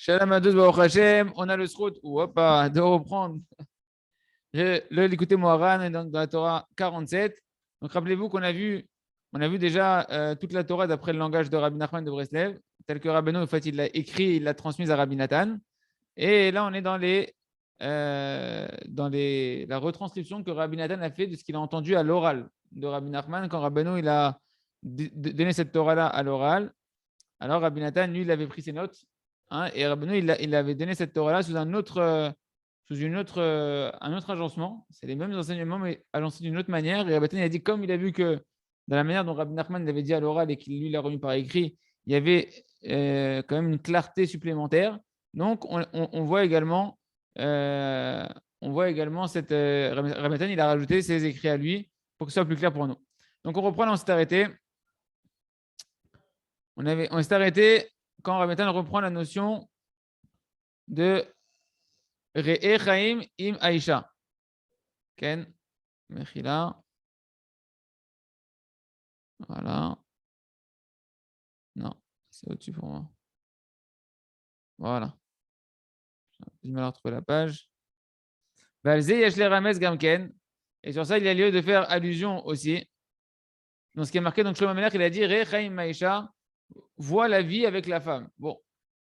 Shalom à tous, Baruch Hashem. On a le srout de reprendre l'écouter Moharan dans la Torah 47. Donc rappelez-vous on a vu déjà toute la Torah d'après le langage de Rabbi Nachman de Breslev, tel que Rabbeinu, en fait, il l'a écrit, il l'a transmise à Rabbi Nathan. Et là, on est dans la retranscription que Rabbi Nathan a fait de ce qu'il a entendu à l'oral de Rabbi Nachman quand Rabbeinu il a donné cette Torah-là à l'oral. Alors Rabbi Nathan, lui, il avait pris ses notes, hein, et Rabbeinu, il avait donné cette Torah-là sous un autre agencement. C'est les mêmes enseignements, mais agencés d'une autre manière. Et Rabbi Nathan, il a dit, comme il a vu que dans la manière dont Rabbi Nachman l'avait dit à l'oral et qu'il lui l'a remis par écrit, il y avait quand même une clarté supplémentaire. Donc, on voit également, cette. Rabbi Nathan, il a rajouté ses écrits à lui pour que ce soit plus clair pour nous. Donc, on reprend, là, on s'est arrêté. On s'est arrêté quand Rabbi Nathan reprend la notion de Re'e Chaim im Aisha. Ken, Mechila. Voilà. Non, c'est au-dessus pour moi. Voilà. J'ai du mal à retrouver la page. Valze Yashle Rames Gamken. Et sur ça, il y a lieu de faire allusion aussi. Dans ce qui est marqué, donc Shlomo Melech, il a dit Re'e Chaim Aisha, voit la vie avec la femme. Bon,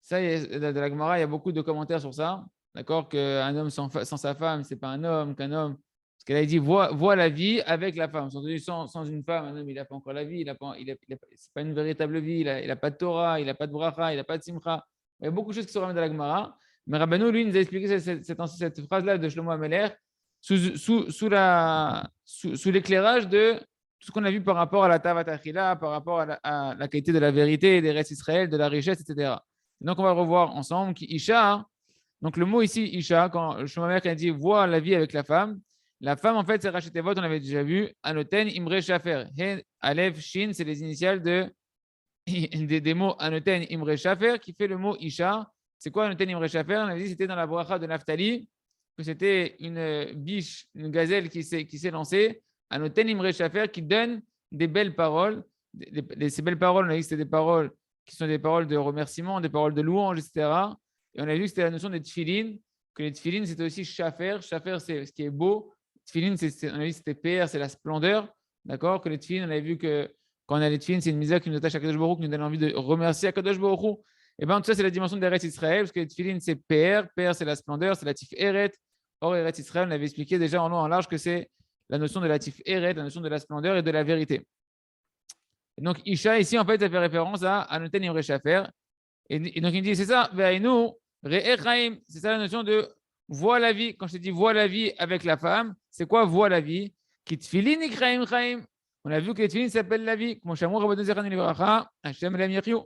ça, de la Gemara, il y a beaucoup de commentaires sur ça. D'accord, qu'un homme sans sa femme, c'est pas un homme, qu'un homme. Parce qu'elle a dit voit la vie avec la femme. Sans une femme, un homme, il n'a pas encore la vie, c'est pas une véritable vie, il n'a pas de Torah, il n'a pas de bracha, il n'a pas de simcha. Il y a beaucoup de choses qui sont ramenées dans la Gemara. Mais Rabbeinu, lui, nous a expliqué cette phrase-là de Shlomo Ameler sous l'éclairage de tout ce qu'on a vu par rapport à la Tavat Achila, par rapport à la qualité de la vérité, des restes Israël, de la richesse, etc. Donc, on va revoir ensemble qu'Isha, donc le mot ici, Isha, quand le Shlomo Ameler a dit voit la vie avec la femme, en fait, c'est Rachetevot, on avait déjà vu, Anoten, Imre Shafer. Aleph, Shin, c'est les initiales des mots Anoten, Imre Shafer, qui fait le mot Isha. C'est quoi Anoten, Imre Shafer? On avait dit que c'était dans la bracha de Naphtali, que c'était une biche, une gazelle qui s'est lancée. Anoten, Imre Shafer, qui donne des belles paroles. Ces belles paroles, on a dit que c'était des paroles qui sont des paroles de remerciement, des paroles de louange, etc. Et on a vu que c'était la notion des tfilin, que les tfilin, c'était aussi shafer. Shafer, c'est ce qui est beau. Tfilin, on a vu que c'était PR, c'est la splendeur. D'accord. Que les tfilin, on a vu que quand on a les tfilin, c'est une misère qui nous attache à Kadosh Baruch Hu, qui nous donne envie de remercier à Kadosh Baruch Hu. Et bien, tout ça, c'est la dimension d'Eretz Israël, parce que les tfilin, c'est PR. PR, c'est la splendeur, c'est la tif Eret. Or, Eretz Israël, on avait expliqué déjà en long en large que c'est la notion de la tif Eret, la notion de la splendeur et de la vérité. Et donc, Isha, ici, en fait, ça fait référence à Anoten Imre Shafer. Et donc, il dit, c'est ça, Ve'ainu, Re'e Chaim, c'est ça la notion de voit la vie. Quand je te dis voit la vie avec la femme, c'est quoi voit la vie? Qui tfilin ikraim chaim. On a vu que les tfilin s'appellent la vie. Comme Shamour Rabbeinu Zechan Livracha, Hashem Alem Yiryu.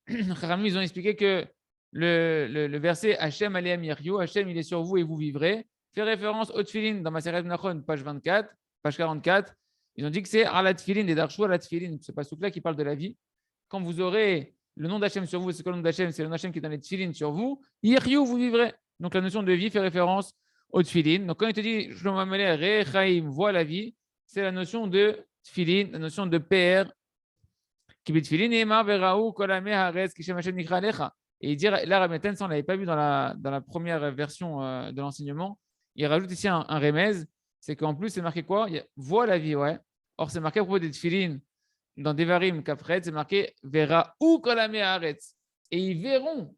Ils ont expliqué que le verset Hashem Alem Yiryu, Hashem il est sur vous et vous vivrez, fait référence au tfilin dans Maseret Nachon, page 24, page 44. Ils ont dit que c'est Alat Tfilin, des Darshou Alat Tfilin. C'est pas ce truc-là qui parle de la vie. Quand vous aurez le nom d'Hachem sur vous, c'est quoi le nom d'Hachem? C'est le nom d'Hachem qui est dans les tfilin sur vous. Yiryu, vous vivrez. Donc la notion de vie fait référence au tfilin. Donc quand il te dit Shlomo Ameler, Re'e Chaim, voit la vie, c'est la notion de tfilin, la notion de PR. Qui tfilin Ne'emar Veraou Kolame Haaretz Kishem Hashem Nikra Alecha. Et il dit, là, Rabbi Nathan, ça on ne l'avait pas vu dans la première version de l'enseignement. Il rajoute ici un remez, c'est qu'en plus c'est marqué quoi? Voit la vie, ouais. Or c'est marqué à propos des tfilin dans Devarim Kafret, c'est marqué Vera ou Kolame Haaretz. Et ils verront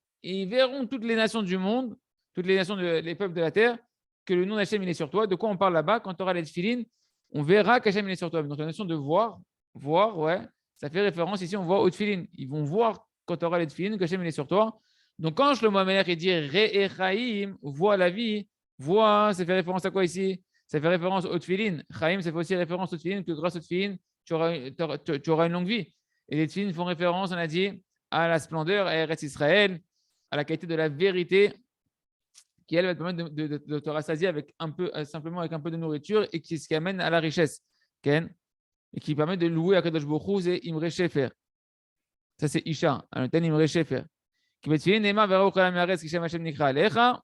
toutes les nations du monde, toutes les nations, les peuples de la terre, que le nom d'Hachem il est sur toi. De quoi on parle là-bas? Quand tu auras les tfilin, on verra qu'Hachem il est sur toi. Donc la notion de voir, ouais, ça fait référence ici, on voit au tfilin. Ils vont voir quand tu auras les tfilin qu'Hachem il est sur toi. Donc quand Shlomo Ameler dit Re'e Chaim, voit la vie, voit, ça fait référence à quoi ici? Ça fait référence au tfilin. Chaim, ça fait aussi référence au tfilin, que grâce au tfilin, tu auras une longue vie. Et les tfilin font référence, on a dit, à la splendeur, à Eretz Israël, à la qualité de la vérité, qui elle va te permettre de te rassasier simplement avec un peu de nourriture et ce qui amène à la richesse. Ken, et qui permet de louer à Kadosh Baruch Hu, c'est Imre Shefer. Ça, c'est Isha, un tel Imre Shefer. Qui va te filer Neema Vera Ukalam Yaretz Kishem Hashem Nikra Alecha.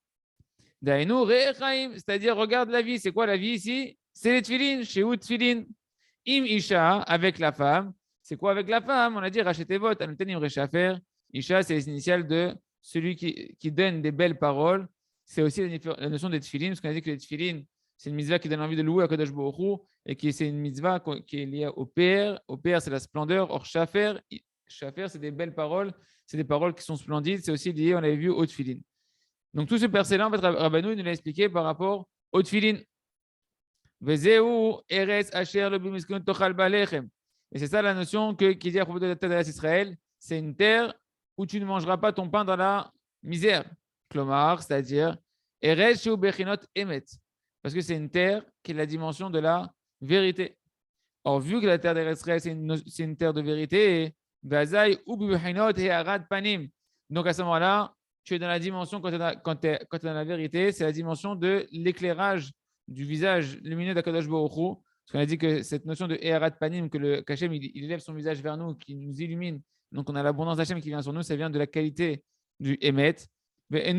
Dainu Re'e Chaim, c'est-à-dire, regarde la vie. C'est quoi la vie ici? C'est les tfilin, chez où tfilin? Im Isha, avec la femme. C'est quoi avec la femme? On a dit Rachetevot, Anoten Imre Shafer. Isha, c'est les initiales de celui qui donne des belles paroles, c'est aussi la notion des tefilin, parce qu'on a dit que les tefilin, c'est une mitzvah qui donne envie de louer à Kadosh Baruch Hu, et c'est une mitzvah qui est liée au Père. Au Père, c'est la splendeur. Or, Shafer, c'est des belles paroles, c'est des paroles qui sont splendides, c'est aussi lié, on avait vu, au tefilin. Donc, tout ce verset-là, en fait, Rabbanou, il nous l'a expliqué par rapport au tefilin. Et c'est ça la notion qui dit à propos de la terre d'Israël, c'est une terre où tu ne mangeras pas ton pain dans la misère. Klomar, c'est-à-dire, parce que c'est une terre qui est la dimension de la vérité. Or, vu que la terre d'Israël, c'est une terre de vérité, donc à ce moment-là, tu es dans la dimension, quand tu es dans la vérité, c'est la dimension de l'éclairage du visage lumineux d'Akadosh Baruch Hu. Parce qu'on a dit que cette notion de Eharat Panim, que Hachem il élève son visage vers nous, qui nous illumine, donc on a l'abondance d'Hachem qui vient sur nous, ça vient de la qualité du Emet. Et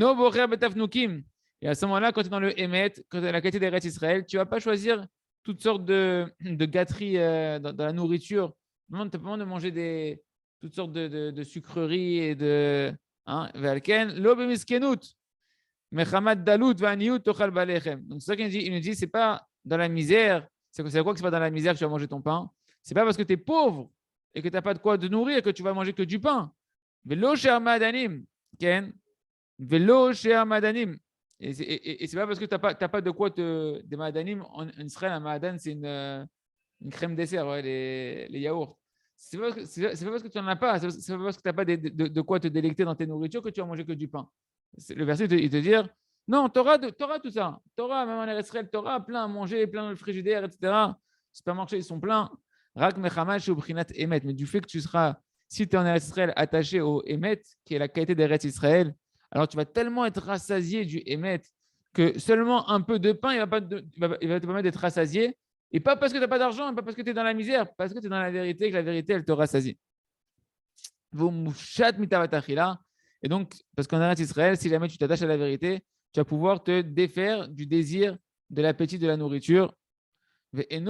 à ce moment-là, quand tu es dans le Emet, quand tu as la qualité des Eretz Israël, tu ne vas pas choisir toutes sortes de gâteries dans la nourriture. Tu n'as pas besoin de manger toutes sortes de sucreries et de. Donc, c'est ça qu'il nous dit. Il nous dit, c'est pas dans la misère. C'est quoi que c'est pas dans la misère que tu vas manger ton pain? C'est pas parce que tu es pauvre et que tu n'as pas de quoi te nourrir que tu vas manger que du pain. Velo cher madanim. Velo cher madanim. Et c'est pas parce que tu n'as pas de quoi des madanim. En Israël, un madan, c'est une crème dessert, ouais, les yaourts. C'est pas parce que tu n'en as pas, c'est pas parce que tu n'as pas de quoi te délecter dans tes nourritures que tu vas manger que du pain. Le verset, il te dit non, tu auras tout ça. Tu auras, même en Israël, tu auras plein à manger, plein de frigidaires, etc. Les supermarchés, ils sont pleins. Rak mechamash ou brinat emet. Mais du fait que tu seras, si tu es en Israël, attaché au emet, qui est la qualité des restes Israël, alors tu vas tellement être rassasié du emet que seulement un peu de pain, il va te permettre d'être rassasié. Et pas parce que tu n'as pas d'argent, et pas parce que tu es dans la misère, parce que tu es dans la vérité, que la vérité, elle te rassasie. Et donc, parce qu'en Eretz Israël, si jamais tu t'attaches à la vérité, tu vas pouvoir te défaire du désir de l'appétit de la nourriture. Et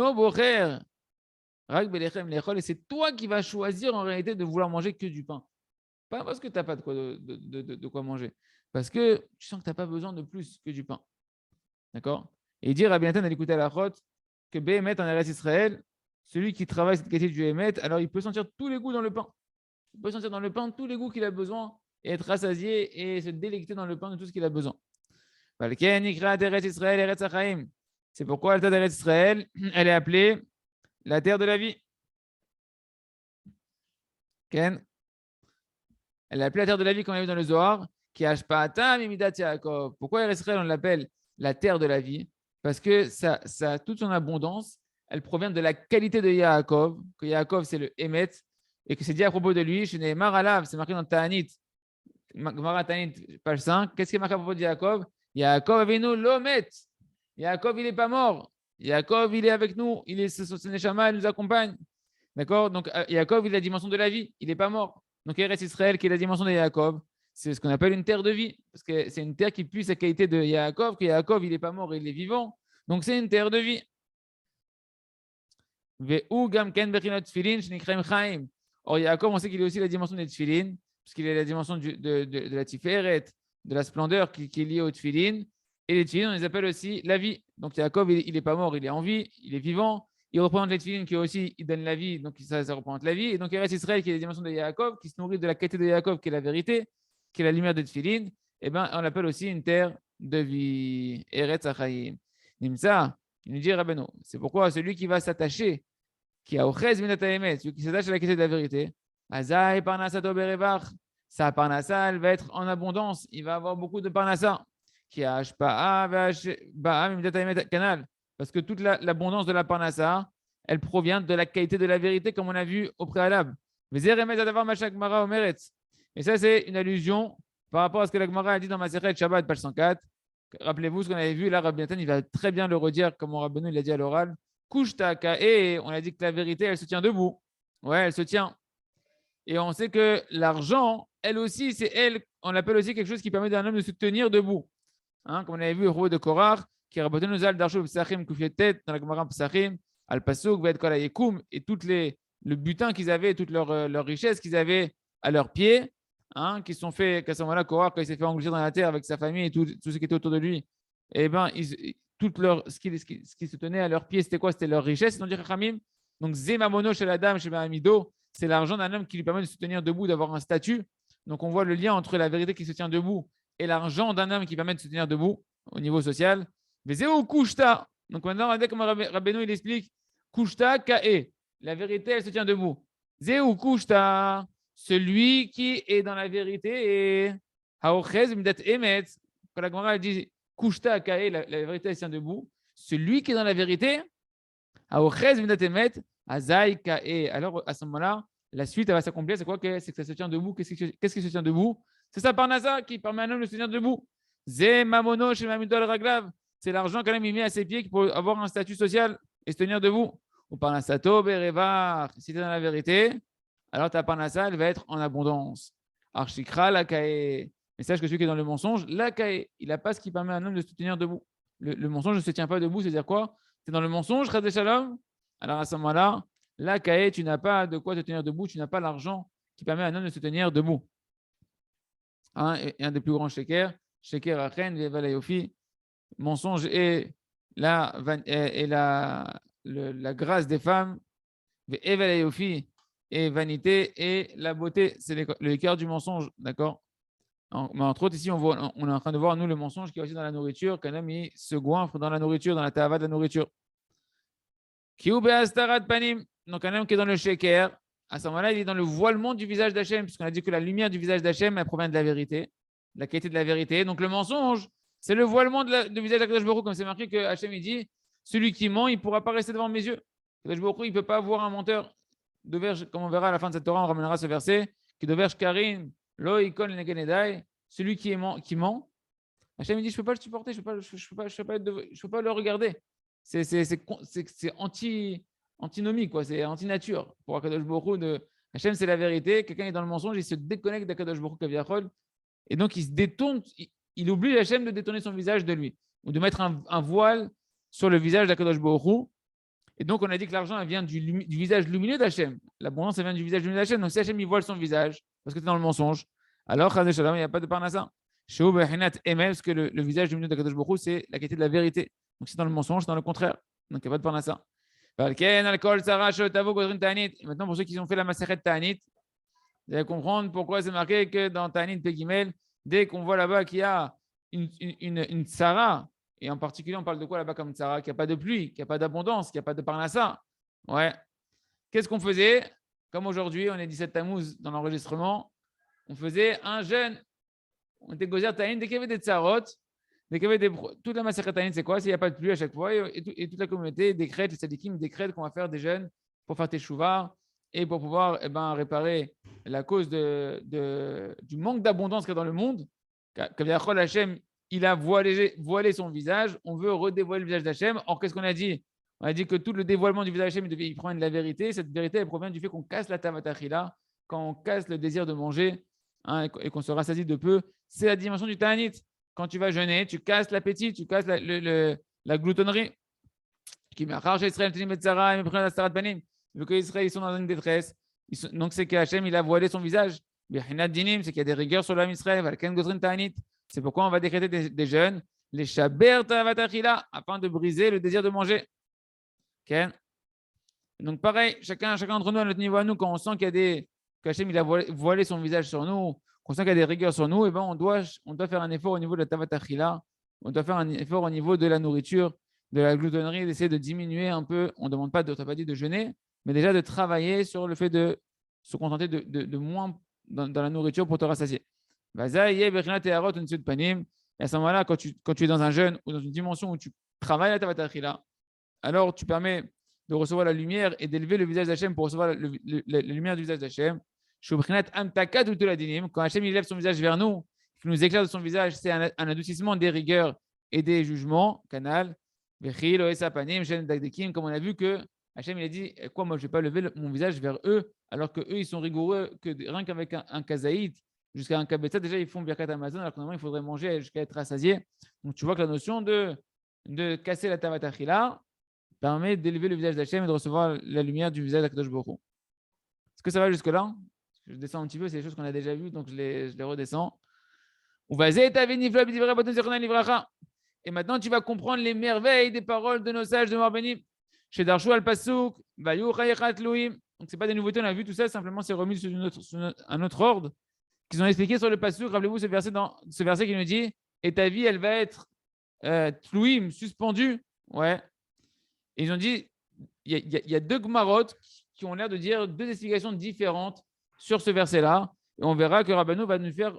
c'est toi qui vas choisir en réalité de vouloir manger que du pain. Pas parce que tu n'as pas de quoi manger. Parce que tu sens que tu n'as pas besoin de plus que du pain. D'accord? Et il dit, Rabbi Nathan, à l'écouter à la Chot, que Béhémet en Eretz Israël, celui qui travaille cette qualité du Hémet, alors il peut sentir tous les goûts dans le pain. Il peut sentir dans le pain tous les goûts qu'il a besoin et être rassasié et se délecter dans le pain de tout ce qu'il a besoin. C'est pourquoi la terre d'Eretz Israël, elle est appelée la terre de la vie. Ken? Elle est appelée la terre de la vie, comme on a vu dans le Zohar, qui pourquoi Eretz Israël, on l'appelle la terre de la vie? Parce que toute son abondance, elle provient de la qualité de Yaakov, que Yaakov, c'est le Hémet, et que c'est dit à propos de lui, c'est marqué dans Ta'anit, Gemara Ta'anit, page 5. Qu'est-ce qui est marqué à propos de Yaakov? Yaakov avinu lomet. Yaakov, il n'est pas mort. Yaakov, il est avec nous. Il est son neshama, il nous accompagne. D'accord? Donc, Yaakov, il a la dimension de la vie. Il n'est pas mort. Donc, Eretz Israël, qui est la dimension de Yaakov, c'est ce qu'on appelle une terre de vie. Parce que c'est une terre qui puise la qualité de Yaakov, que Yaakov, il n'est pas mort, il est vivant. Donc, c'est une terre de vie. Or, Yaakov, on sait qu'il est aussi la dimension des tefilin, parce qu'il est la dimension de la tiferet, de la splendeur qui est liée aux tefilin. Et les tefilin, on les appelle aussi la vie. Donc, Yaakov, il n'est pas mort, il est en vie, il est vivant. Il représente les tefilin qui aussi, il donne la vie, donc ça représente la vie. Et donc, Eretz Israël, qui est la dimension de Yaakov, qui se nourrit de la qualité de Yaakov, qui est la vérité, qui est la lumière des tefilin, eh ben, on l'appelle aussi une terre de vie. Eretz Achayim. Nimsa, il nous dit Rabbeinu, c'est pourquoi celui qui va s'attacher, qui a Ochez Minat Haemet, celui qui s'attache à la qualité de la vérité, Azai Parnasato Berevach, sa Parnassa, elle va être en abondance, il va avoir beaucoup de Parnassa, qui a Hashpa'a, Ba'a Minat Haemet Canal, parce que toute l'abondance de la Parnassa, elle provient de la qualité de la vérité, comme on a vu au préalable. Et ça, c'est une allusion par rapport à ce que la Gemara a dit dans Masechet Shabbat, page 104. Rappelez-vous ce qu'on avait vu, là, Rabbi Nathan, il va très bien le redire, comme Rabbeinu l'a dit à l'oral. Et on a dit que la vérité, elle se tient debout. Ouais, elle se tient. Et on sait que l'argent, elle aussi, c'est elle, on l'appelle aussi quelque chose qui permet d'un homme de se tenir debout. Hein, comme on avait vu au roi de Korach, qui a rapporté nous al Darshou Psachim Kufietet dans la Gemara Psachim, Al Pasuk, Vet Kol Yekum, et le butin qu'ils avaient, toute leur richesse qu'ils avaient à leurs pieds. qui se sont fait, qu'à ce moment-là, Korah, quand il s'est fait engloutir dans la terre avec sa famille et tout ce qui était autour de lui, eh ben, ce qui se tenait à leurs pieds, c'était quoi? C'était leur richesse, ils ont dit Chachamim. Donc, Zemamono chez la dame, chez Mahamido, c'est l'argent d'un homme qui lui permet de se tenir debout, d'avoir un statut. Donc, on voit le lien entre la vérité qui se tient debout et l'argent d'un homme qui permet de se tenir debout au niveau social. Mais Zéo Kushta. Donc, maintenant, regardez comment Rabbeinu il explique Kushta Kae. La vérité, elle se tient debout. Zéo Kushta. Celui qui est dans la vérité et Haochez Midat Emet. Quand la Gemara dit Kushta Kae, la vérité, elle se tient debout. Celui qui est dans la vérité, Haochez Midat Emet, Azai Kae. Alors, à ce moment-là, la suite, elle va s'accomplir. C'est quoi? C'est que ça se tient debout. Qu'est-ce qui se tient debout? C'est ça, Parnasa, qui permet à un homme de se tenir debout. Zé Mamono chez Mamidol Raglav. C'est l'argent qu'un homme met à ses pieds pour avoir un statut social et se tenir debout. Ou Parnasato Berevar. Si tu es dans la vérité, alors ta Parnasa, elle va être en abondance. Archikra la Kae. Mais sache que celui qui est dans le mensonge, la Kae, il n'a pas ce qui permet à un homme de se tenir debout. Le mensonge ne se tient pas debout, c'est-à-dire quoi? Tu es dans le mensonge, Chadé Shalom. Alors à ce moment-là, la Kae, tu n'as pas de quoi te tenir debout, tu n'as pas l'argent qui permet à un homme de se tenir debout. Et un des plus grands shekers, Sheker Achen, Vevalayofi, mensonge et la grâce des femmes, Vevalayofi, et vanité et la beauté, c'est le cœur du mensonge, d'accord? Mais entre autres, ici, on est en train de voir, nous, le mensonge qui est aussi dans la nourriture, qu'un homme il se goinfre dans la nourriture, dans la tava de la nourriture. Panim, donc un homme qui est dans le sheker, à ce moment-là, il est dans le voilement du visage d'Hachem, puisqu'on a dit que la lumière du visage d'Hachem, elle provient de la vérité, de la qualité de la vérité. Donc le mensonge, c'est le voilement du visage d'Akadosh Baruch Hu, comme c'est marqué que Hachem, il dit, celui qui ment, il ne pourra pas rester devant mes yeux. Akadosh Baruch Hu, il ne peut pas voir un menteur. Comme on verra à la fin de cette Torah, on ramènera ce verset, qui de verge Karim, lo ikon negenedai, celui qui ment. Hachem il dit, je ne peux pas le supporter, je ne peux pas le regarder. C'est antinomie, quoi. C'est anti-nature. Pour Akadosh Baruch Hu, Hachem, c'est la vérité. Quelqu'un est dans le mensonge, il se déconnecte d'Akadosh Baruch Hu Kaviachol, et donc il se détourne, il oblige Hachem de détourner son visage de lui, ou de mettre un voile sur le visage d'Akadosh Baruch Hu. Et donc, on a dit que l'argent, elle vient du visage lumineux d'Hachem. L'abondance, elle vient du visage lumineux d'Hachem. Donc, si Hachem, il voile son visage, parce que tu es dans le mensonge, alors, il n'y a pas de parnassa. Parce que le visage lumineux d'Akadosh Baruch Hu, c'est la qualité de la vérité. Donc, si dans le mensonge, c'est dans le contraire. Donc, il n'y a pas de parnassa. Maintenant, pour ceux qui ont fait la Masechet Ta'anit, vous allez comprendre pourquoi c'est marqué que dans Ta'anit Pegimel, dès qu'on voit là-bas qu'il y a une tsara, et en particulier, on parle de quoi là-bas comme tsara? Qu'il n'y a pas de pluie, qu'il n'y a pas d'abondance, qu'il n'y a pas de parnassa. Ouais. Qu'est-ce qu'on faisait? Comme aujourd'hui, on est 17 Tammuz dans l'enregistrement, on faisait un jeûne. On était gozer Ta'anit dès qu'il y avait des tsarot, dès qu'il y avait toute la Masechet Ta'anit, c'est quoi? S'il n'y a pas de pluie à chaque fois, et toute la communauté décrète, les sadikim décrètent qu'on va faire des jeûnes pour faire teshuva et pour pouvoir réparer la cause du manque d'abondance qu'il y a dans le monde. Kaviachol Hachem, il a voilé son visage. On veut redévoiler le visage d'Hachem. Or, qu'est-ce qu'on a dit? On a dit que tout le dévoilement du visage d'Hachem, il provient de la vérité. Cette vérité, elle provient du fait qu'on casse la tavatachila, quand on casse le désir de manger et qu'on se rassasie de peu. C'est la dimension du ta'anit. Quand tu vas jeûner, tu casses l'appétit, tu casses la gloutonnerie. Qui Israël, vu que Israël, ils sont dans une détresse. Donc, c'est qu'Hachem, il a voilé son visage. C'est qu'il y a des rigueurs sur l'âme Israël. C'est pourquoi on va décréter des jeûnes, les shaber tavatachila, afin de briser le désir de manger. Okay? Donc, pareil, chacun d'entre nous, à notre niveau à nous, quand on sent qu'Hachem il a voilé son visage sur nous, qu'on sent qu'il y a des rigueurs sur nous, et ben on doit faire un effort au niveau de la tavatachila, on doit faire un effort au niveau de la nourriture, de la gloutonnerie, d'essayer de diminuer un peu. On ne demande pas, pas dit de jeûner, mais déjà de travailler sur le fait de se contenter de moins dans la nourriture pour te rassasier. Et à ce moment-là, quand tu es dans un jeûne ou dans une dimension où tu travailles la tavatachila, alors tu permets de recevoir la lumière et d'élever le visage d'Hachem pour recevoir la lumière du visage d'Hachem. Quand Hachem il lève son visage vers nous, qu'il nous éclaire de son visage, c'est un adoucissement des rigueurs et des jugements. Canal. Comme on a vu que Hachem il a dit, quoi, moi je ne vais pas lever mon visage vers eux, alors qu'eux ils sont rigoureux, que rien qu'avec un kazaït, jusqu'à un kabetza, déjà ils font birkat Amazon, alors que normalement il faudrait manger jusqu'à être rassasié. Donc tu vois que la notion de casser la tavatachila permet d'élever le visage d'Hachem et de recevoir la lumière du visage d'Akadosh Baruch Hu. Est-ce que ça va jusque-là? Je descends un petit peu, c'est des choses qu'on a déjà vues, donc je les redescends. Et maintenant, tu vas comprendre les merveilles des paroles de nos sages de Marbeni. Chez Darshu al-Pasuk, donc, ce n'est pas des nouveautés, on a vu tout ça, simplement c'est remis sur un autre ordre qu'ils ont expliqué sur le Pasuk. Rappelez-vous ce verset qui nous dit et ta vie, elle va être tlouim, suspendue. Ouais. Et ils ont dit il y a deux Gmarot qui ont l'air de dire deux explications différentes sur ce verset-là. Et on verra que Rabbeinu va nous faire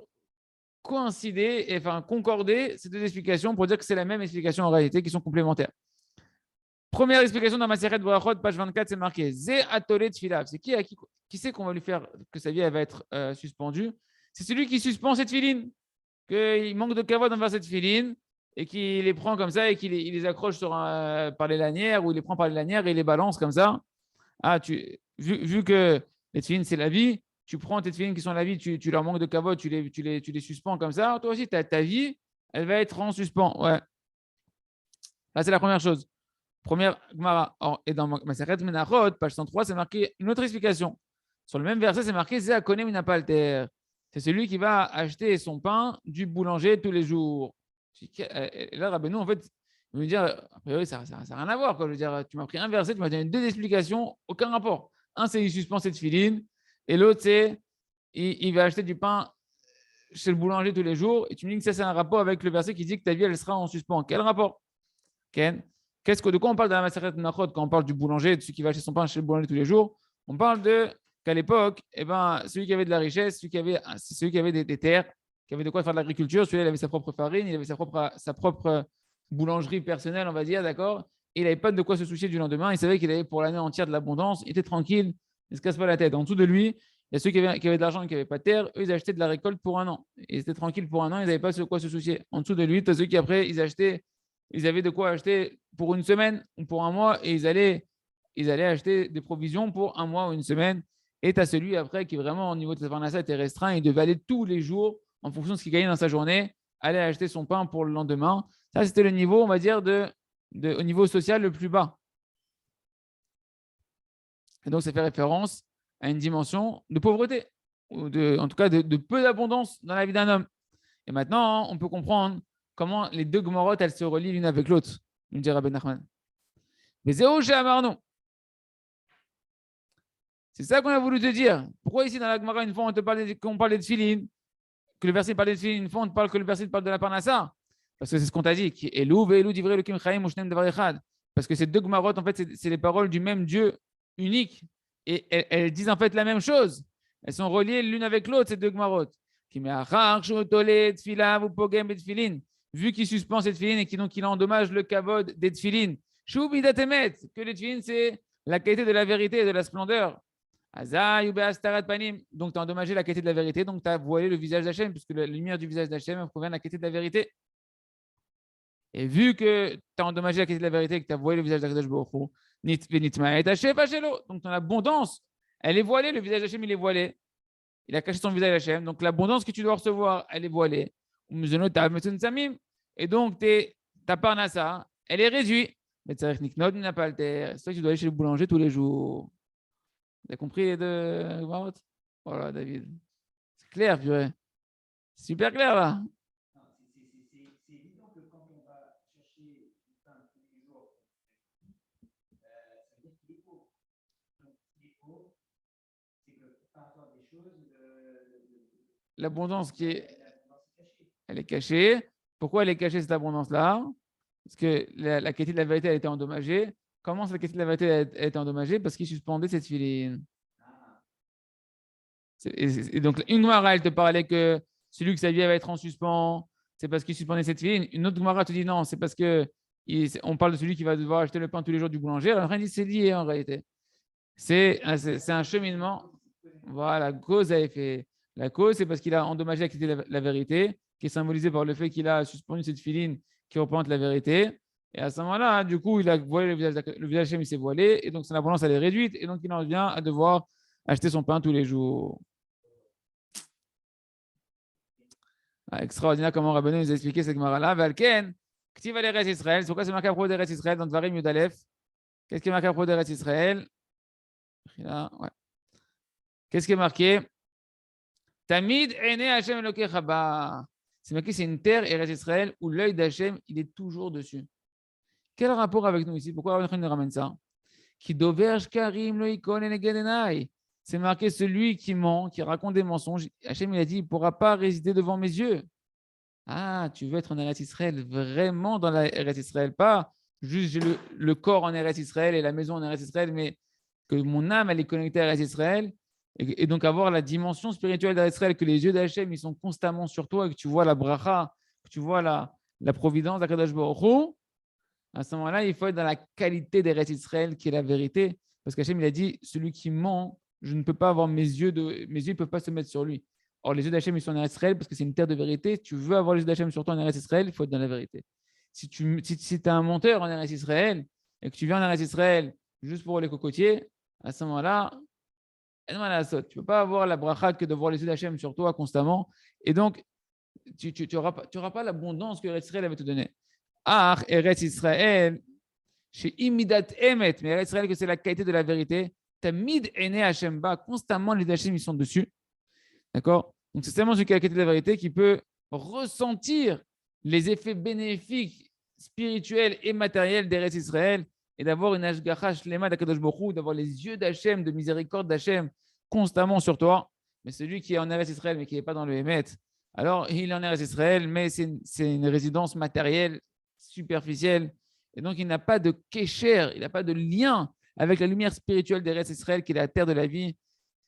coïncider, et enfin concorder ces deux explications pour dire que c'est la même explication en réalité, qui sont complémentaires. Première explication dans Maseret Brachot, page 24, c'est marqué Zé Atolé Tfilav. C'est qui c'est qu'on va lui faire que sa vie elle va être suspendue? C'est celui qui suspend cette filine, qu'il manque de kavod envers cette filine et qui les prend comme ça et qui les accroche par les lanières ou il les prend par les lanières et il les balance comme ça. Ah, vu que les tefilines, c'est la vie, tu prends tes tefilines qui sont la vie, tu leur manques de kavod, tu les suspends comme ça. Toi aussi, ta vie, elle va être en suspens. Ouais. Là, c'est la première chose. Première Gemara. Et dans Maseret Menachot, page 103, c'est marqué une autre explication. Sur le même verset, c'est marqué Zé Akone Minapalter. C'est celui qui va acheter son pain du boulanger tous les jours. Et là, Rabbeinu, en fait, il me dire, a priori, ça n'a rien à voir. Quoi. Je veux dire, tu m'as pris un verset, tu m'as donné deux explications, aucun rapport. Un, c'est il suspend cette filine, et l'autre, c'est il va acheter du pain chez le boulanger tous les jours. Et tu me dis que ça, c'est un rapport avec le verset qui dit que ta vie, elle sera en suspens. Quel rapport, Ken? De quoi on parle dans la Maseret Menachot quand on parle du boulanger, de celui qui va acheter son pain chez le boulanger tous les jours? On parle qu'à l'époque, celui qui avait de la richesse, c'est celui qui avait des terres, qui avait de quoi faire de l'agriculture, celui-là, il avait sa propre farine, il avait sa propre boulangerie personnelle, on va dire, d'accord? Il n'avait pas de quoi se soucier du lendemain, il savait qu'il avait pour l'année entière de l'abondance, il était tranquille, il ne se casse pas la tête. En dessous de lui, il y a ceux qui avaient de l'argent et qui n'avaient pas de terre, eux, ils achetaient de la récolte pour un an. Ils étaient tranquilles pour un an, ils n'avaient pas de quoi se soucier. En dessous de lui, tu as ceux qui, après, ils avaient de quoi acheter pour une semaine ou pour un mois et ils allaient acheter des provisions pour un mois ou une semaine. Et tu as celui après qui vraiment au niveau de sa parnassa était restreint, il devait aller tous les jours en fonction de ce qu'il gagnait dans sa journée, aller acheter son pain pour le lendemain. Ça, c'était le niveau, on va dire, au niveau social le plus bas. Et donc, ça fait référence à une dimension de pauvreté, ou en tout cas de peu d'abondance dans la vie d'un homme. Et maintenant, on peut comprendre comment les deux Gemorot, elles se relient l'une avec l'autre, nous dit Rabbi Nachman. Mais Zéo chez Amarno. C'est ça qu'on a voulu te dire. Pourquoi ici dans la Gemara, une fois on parle des tefilines, que le verset parle des tefilines, une fois on parle que le verset parle de la parnassa? Parce que c'est ce qu'on t'a dit. Parce que ces deux Gemarot, en fait, c'est les paroles du même Dieu unique. Et elles disent en fait la même chose. Elles sont reliées l'une avec l'autre, ces deux Gemarot. Vu qu'il suspend cette filine et qu'il endommage le kavod des tefilines, que les tefilines, c'est la qualité de la vérité et de la splendeur. Donc, tu as endommagé la qualité de la vérité, donc tu as voilé le visage d'Hachem, puisque la lumière du visage d'Hachem provient de la qualité de la vérité. Et vu que tu as endommagé la qualité de la vérité et que tu as voilé le visage d'Hachem, donc ton abondance, elle est voilée, le visage d'Hachem, il est voilé. Il a caché son visage d'Hachem, donc l'abondance que tu dois recevoir, elle est voilée. Et donc, ta parnassa, elle est réduite. Mais c'est toi que tu dois aller chez le boulanger tous les jours. Tu as compris les deux? Voilà, David. C'est clair, purée. Super clair, là. C'est évident que quand on va chercher du pain tous les jours, ça veut dire qu'il est pauvre. Donc, s'il est pauvre, c'est que par rapport à des choses, l'abondance elle est cachée. Pourquoi elle est cachée, cette abondance-là? Parce que la qualité de la vérité a été endommagée. Comment cette qualité de la vérité a été endommagée? Parce qu'il suspendait cette filine. Et donc, une Gemara, elle te parlait que celui que sa vie va être en suspens, c'est parce qu'il suspendait cette filine. Une autre Gemara te dit non, c'est parce que on parle de celui qui va devoir acheter le pain tous les jours du boulanger. Alors, rien dit, c'est lié en réalité. C'est un cheminement. Voilà, cause à effet. La cause, c'est parce qu'il a endommagé la qualité de la vérité, qui est symbolisée par le fait qu'il a suspendu cette filine qui représente la vérité. Et à ce moment-là, hein, du coup, il a voilé le visage il s'est voilé, et donc son abondance, elle est réduite, et donc il en revient à devoir acheter son pain tous les jours. Ah, extraordinaire comment Rabbeinu nous a expliqué cette Gemara-là. Valken, Ktiv Eretz Israël. Pourquoi c'est marqué à propos d'Eretz Israël dans Dvarim Yudalef? Qu'est-ce qui est marqué à propos d'Eretz Israël? Ouais. Qu'est-ce qui est marqué? Tamid ene Hashem Elokecha ba. C'est marqué, c'est une terre, Eretz Israël, où l'œil d'Hachem, il est toujours dessus. Quel rapport avec nous ici? Pourquoi Rabbi Yochanan nous ramène ça? Qui doverge karim lo ikon enegedenai. C'est marqué celui qui ment, qui raconte des mensonges. Hachem, il a dit, il ne pourra pas résider devant mes yeux. Ah, tu veux être en Eretz Israël, vraiment dans la Eretz Israël, pas juste j'ai le corps en Eretz Israël et la maison en Eretz Israël, mais que mon âme, elle est connectée à Eretz Israël. Et donc avoir la dimension spirituelle d'Eretz Israël, que les yeux d'Hachem, ils sont constamment sur toi, et que tu vois la bracha, que tu vois la providence d'Akadosh Baruch Hu. À ce moment-là, il faut être dans la qualité d'Eretz Israël, qui est la vérité. Parce qu'Hachem, il a dit, celui qui ment, je ne peux pas avoir mes yeux ne peuvent pas se mettre sur lui. Or, les yeux d'Hachem, ils sont en Eretz Israël parce que c'est une terre de vérité. Tu veux avoir les yeux d'Hachem sur toi en Eretz Israël, il faut être dans la vérité. Si tu es un menteur en Eretz Israël et que tu viens en Eretz Israël juste pour les cocotiers, à ce moment-là, tu ne peux pas avoir la bracha que de voir les yeux d'Hachem sur toi constamment. Et donc, tu n'auras pas l'abondance que Eretz Israël avait te donné. Ah, Eretz Israël, chez Imidat Emet, mais Eretz Israël, que c'est la qualité de la vérité. Tamid Ene Hashem Ba, constamment les Hachem, ils sont dessus. D'accord? Donc, c'est seulement celui qui a la qualité de la vérité qui peut ressentir les effets bénéfiques, spirituels et matériels d'Eretz Israël et d'avoir une Ashgacha Shlema d'Akadosh Baruch Hu, d'avoir les yeux d'Hachem, de miséricorde d'Hachem constamment sur toi. Mais celui qui est en Eretz Israël, mais qui n'est pas dans le Emet, alors il est en Eretz Israël, mais c'est une résidence matérielle, superficielle. Et donc, il n'a pas de kécher, il n'a pas de lien avec la lumière spirituelle d'Eretz Israël, qui est la terre de la vie,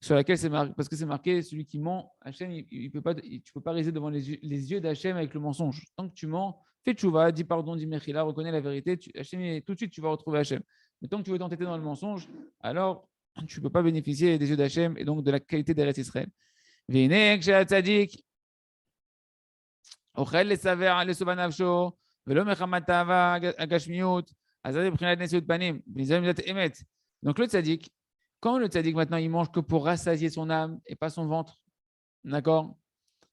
sur laquelle c'est marqué, parce que c'est marqué, celui qui ment, Hachem, tu ne peux pas résister devant les yeux d'Hachem avec le mensonge. Tant que tu mens, fais tchouva, dis pardon, dis mechila, reconnais la vérité, Hachem, tout de suite, tu vas retrouver Hachem. Mais tant que tu veux t'entêter dans le mensonge, alors tu ne peux pas bénéficier des yeux d'Hachem et donc de la qualité d'Eretz Israël. Veinek she'atzadik, ochel lesaver lesovan nafsho, velo mechamat ta'ava agashmiut, azad b'chinat nesiut panim, b'nizam midat emet. Donc le tzaddik, quand le tzaddik maintenant il mange que pour rassasier son âme et pas son ventre, d'accord,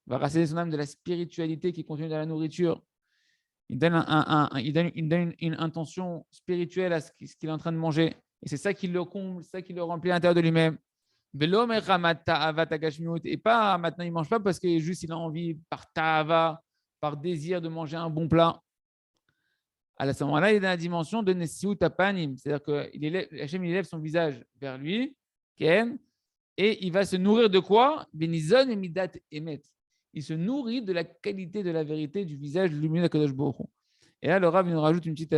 il va rassasier son âme de la spiritualité qui contient de la nourriture. Il donne, il donne une intention spirituelle à ce qu'il est en train de manger. Et c'est ça qui le comble, ça qui le remplit à l'intérieur de lui-même. Et pas maintenant, il ne mange pas parce que juste il a envie par ta'ava, par désir de manger un bon plat. À ce moment-là, il est dans la dimension de Nesiut Apanim. C'est-à-dire que Hachem élève son visage vers lui, et il va se nourrir de quoi? Benizon et Midat Emet. Il se nourrit de la qualité de la vérité du visage lumineux d'Akadosh Baruch Hu. Et là, le Rav nous rajoute une petite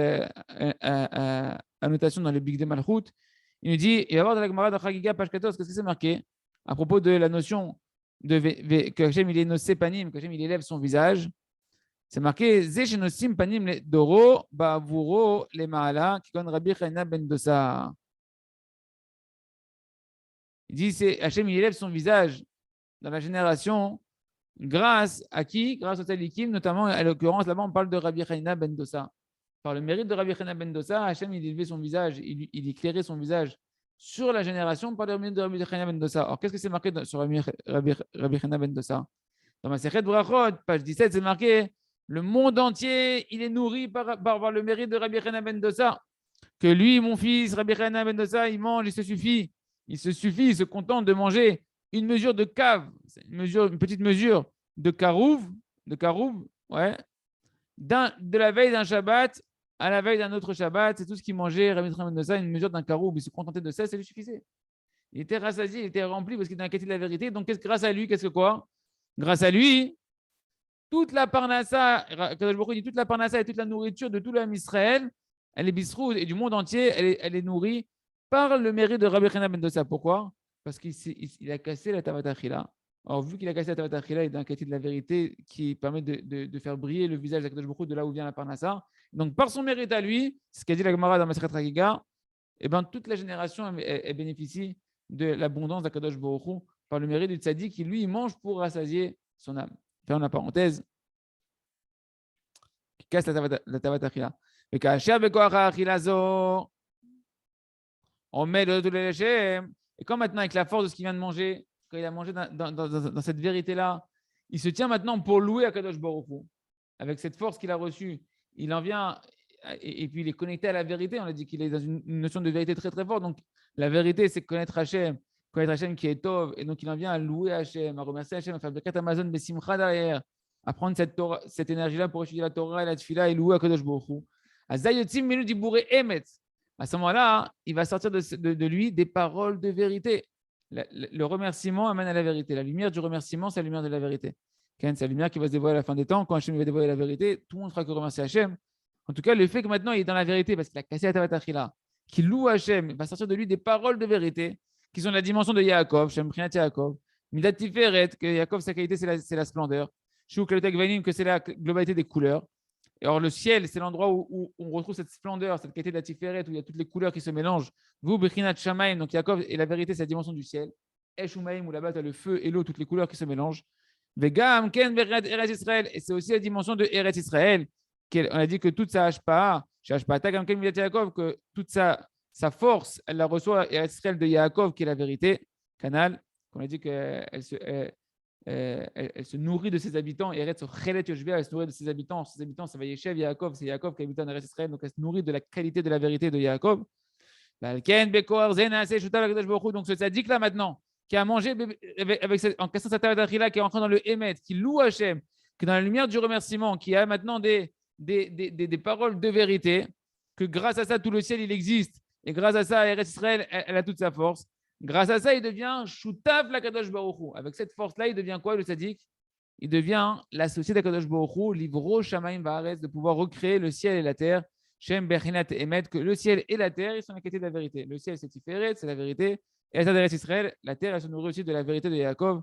annotation dans le Big de Malchut. Il nous dit, il va voir dans la Gemara de Chagiga, page 14, qu'est-ce que c'est marqué à propos de la notion que Hachem il est nosé panim, que Hachem il élève son visage. C'est marqué Zeshenosim panim doro ba'avuro le ma'ala kikon Rabbi Chana ben Dosa. Il dit c'est Hachem il élève son visage dans la génération grâce à qui? Grâce au tzadikim, notamment à l'occurrence là-bas on parle de Rabbi Chana ben Dosa. Par le mérite de Rabbi Chana ben Dosa, Hachem il élevait son visage, il éclairait son visage sur la génération par le mérite de Rabbi Chana ben Dosa. Alors qu'est-ce que c'est marqué sur Rabbi Chana ben Dosa? Dans ma Sechet Brachot, page 17, c'est marqué le monde entier, il est nourri par le mérite de Rabbi Chana ben Dosa. Que lui, mon fils, Rabbi Chana ben Dosa, il mange, il se suffit. Il se contente de manger une mesure de cave, une petite mesure de carouve, ouais, de la veille d'un Shabbat à la veille d'un autre Shabbat. C'est tout ce qu'il mangeait, Rabbi Chana ben Dosa, une mesure d'un carouve. Il se contentait de ça, ça lui suffisait. Il était rassasié, il était rempli parce qu'il était inquiété de la vérité. Donc, grâce à lui, qu'est-ce que quoi? Grâce à lui, toute la parnassa, toute la parnassa et toute la nourriture de tout l'âme Israël, elle est bisroud et du monde entier, elle est nourrie par le mérite de Rabbi Chana ben Dosa. Pourquoi? Parce qu'il a cassé la Tavat Achila. Alors, vu qu'il a cassé la Tavat Achila, il est inquiété de la vérité qui permet de faire briller le visage d'Akadosh Baruch Hu de là où vient la parnassa. Donc, par son mérite à lui, c'est ce qu'a dit la Gemara dans Masechet Chagiga, et ben, toute la génération elle bénéficie de l'abondance d'Akadosh Baruch Hu par le mérite du tzaddik qui, lui, il mange pour rassasier son âme. Ferme la parenthèse. Qui casse la Tavat Achila. Et qu'Asher Bekoach Achila Zo, on met le Hachem. Et quand maintenant, avec la force de ce qu'il vient de manger, quand il a mangé dans cette vérité-là, il se tient maintenant pour louer Akadosh Baruch Hu. Avec cette force qu'il a reçue, il en vient, et puis il est connecté à la vérité. On a dit qu'il est dans une notion de vérité très très forte. Donc la vérité, c'est connaître Hachem, connaître Hachem qui est Tov, et donc il en vient à louer Hachem, à remercier Hachem, à faire Birkat Amazon, Besimcha derrière, à prendre cette énergie-là pour étudier la Torah et la Tfila et louer Akadosh Baruch Hu. À Zayotzim Menu Dibouré Emet. À ce moment-là, il va sortir de lui des paroles de vérité. Le remerciement amène à la vérité. La lumière du remerciement, c'est la lumière de la vérité. C'est la lumière qui va se dévoiler à la fin des temps. Quand Hachem va dévoiler la vérité, tout le monde fera que remercier Hachem. En tout cas, le fait que maintenant il est dans la vérité, parce qu'il a cassé la Tavatachila, qu'il loue Hachem, il va sortir de lui des paroles de vérité qui sont de la dimension de Yaakov, Shem Prinat Yaakov. Midat Tiferet, que Yaakov, sa qualité, c'est la splendeur. Shuk Letek Vanim, que c'est la globalité des couleurs. Et or, le ciel, c'est l'endroit où on retrouve cette splendeur, cette qualité de la Tiferet, où il y a toutes les couleurs qui se mélangent. Vous, Brinat Shamaim, donc Yaakov, et la vérité, c'est la dimension du ciel. Eshumaim, où là-bas, tu as le feu et l'eau, toutes les couleurs qui se mélangent. Vegam, Ken, Beret, Eretz Israël. Et c'est aussi la dimension de Eretz Israël. On a dit que toute sa Hashpa'a, que toute sa force, elle la reçoit Eretz Israël de Yaakov, qui est la vérité. Canal, qu'on a dit qu'elle se nourrit de ses habitants. Eretz Chelet Yoshvia, elle se nourrit de ses habitants. Ses habitants, ça va Yeshev, Yaakov, c'est Yaakov qui habite en Eretz Israël, donc elle se nourrit de la qualité de la vérité de Yaakov. Donc ce tzaddik là maintenant, qui a mangé en cassant sa tavatachila, qui est entré dans le Emet, qui loue Hachem, qui est dans la lumière du remerciement, qui a maintenant des paroles de vérité, que grâce à ça, tout le ciel, il existe. Et grâce à ça, Eretz Israël, elle a toute sa force. Grâce à ça, il devient Shutav la Kadosh Baruch Hu. Avec cette force-là, il devient quoi, le tzaddik? Il devient l'associé de Kadosh Baruch Hu, Livro Shamaim Va'aretz, de pouvoir recréer le ciel et la terre. Shem Bechinat Emet, que le ciel et la terre, ils sont la qualité de la vérité. Le ciel, c'est Tiferet, c'est la vérité. Et la terre d'Eretz Israël, la terre, elle se nourrit aussi de la vérité de Yaakov.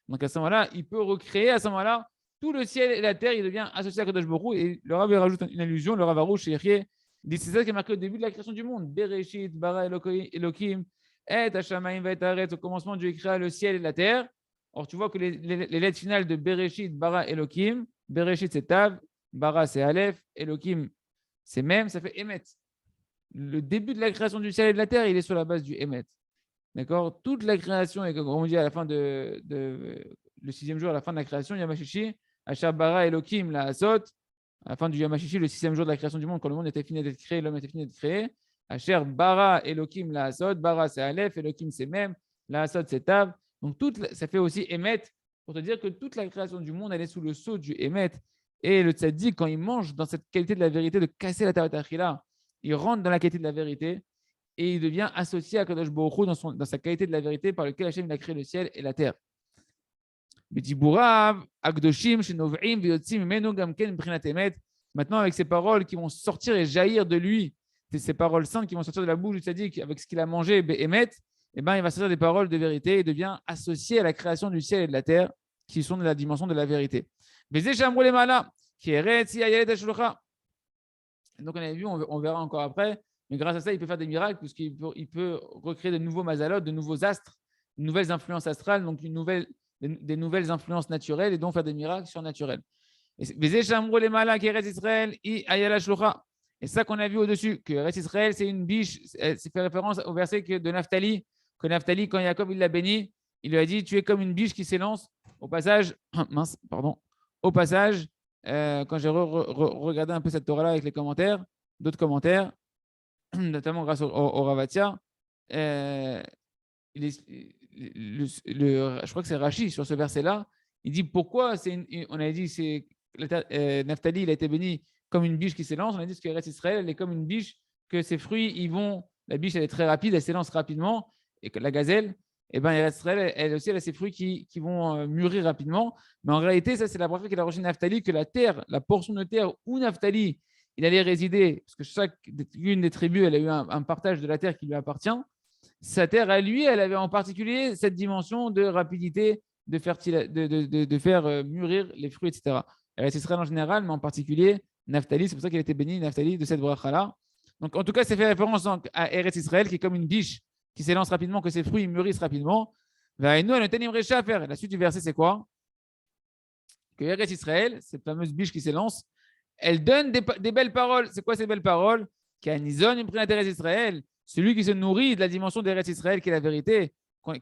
Donc à ce moment-là, il peut recréer à ce moment-là tout le ciel et la terre, il devient associé à Kadosh Baruch Hu. Et le Rav rajoute une allusion, le Rav Arush Yechie dit c'est ça qui est marqué au début de la création du monde. Bereshit, bara Elohim, et Hashamaim va être au commencement, Dieu créa le ciel et la terre. Or, tu vois que les lettres finales de Bereshit, bara Elohim, Bereshit c'est Tav, bara c'est Aleph, Elohim c'est Mem, ça fait Emet. Le début de la création du ciel et de la terre, il est sur la base du Emet. D'accord? Toute la création, et comme on dit à la fin le 6e jour, à la fin de la création, Yamashishi, Asher bara Elohim la Asot, à la fin du Yamashishi, le 6e jour de la création du monde, quand le monde était fini d'être créé, l'homme était fini d'être créé. Asher bara Elohim la Asot, bara c'est Aleph, Elohim c'est Mem, la Asot c'est Tav. Donc ça fait aussi Emet, pour te dire que toute la création du monde, elle est sous le sceau du Emet. Et le tzaddik, quand il mange dans cette qualité de la vérité, de casser la tavatachila, il rentre dans la qualité de la vérité et il devient associé à Kadosh Baruch Hu dans sa qualité de la vérité par lequel Hachem a créé le ciel et la terre. Maintenant, avec ces paroles qui vont sortir et jaillir de lui, ces paroles saintes qui vont sortir de la bouche du tzaddik avec ce qu'il a mangé, Be'emet, il va sortir des paroles de vérité et devient associé à la création du ciel et de la terre qui sont de la dimension de la vérité. Donc on a vu, on verra encore après, mais grâce à ça, il peut faire des miracles puisqu'il peut recréer de nouveaux mazalot, de nouveaux astres, de nouvelles influences astrales, donc des nouvelles influences naturelles et donc faire des miracles surnaturels. Et ça qu'on a vu au-dessus, que Eretz Israël, c'est une biche, c'est fait référence au verset de Naphtali, que Naphtali, quand Jacob il l'a béni, il lui a dit, tu es comme une biche qui s'élance. Au passage, quand j'ai regardé un peu cette Torah-là avec les commentaires, d'autres commentaires, notamment grâce au Ravatia, je crois que c'est Rashi sur ce verset-là, il dit pourquoi on a dit c'est Naphtali, il a été béni comme une biche qui s'élance, on a dit que Eretz Israël, elle est comme une biche, que ses fruits, la biche, elle est très rapide, elle s'élance rapidement, et que la gazelle, Eretz Israël, elle aussi, elle a ses fruits qui vont mûrir rapidement. Mais en réalité, ça, c'est la bracha qu'il a reçue Naphtali, que la terre, la portion de terre où Naphtali, il allait résider, parce que chacune des tribus, elle a eu un partage de la terre qui lui appartient. Sa terre, à lui, elle avait en particulier cette dimension de rapidité, de faire mûrir les fruits, etc. Eretz Israël en général, mais en particulier Naphtali, c'est pour ça qu'il a été béni, Naphtali, de cette bracha-là. Donc, en tout cas, c'est fait référence à Eretz Israël, qui est comme une biche qui s'élance rapidement, que ses fruits mûrissent rapidement. La suite du verset, c'est quoi? Que Eretz Israël, cette fameuse biche qui s'élance, elle donne des belles paroles. C'est quoi ces belles paroles? Israël, celui qui se nourrit de la dimension d'Eretz Israël, qui est la vérité,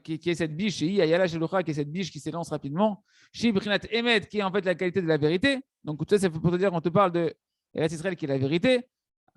qui est cette biche, qui est cette biche qui s'élance rapidement, qui est en fait la qualité de la vérité. Donc, tout ça, c'est pour te dire, on te parle de Eretz Israël qui est la vérité.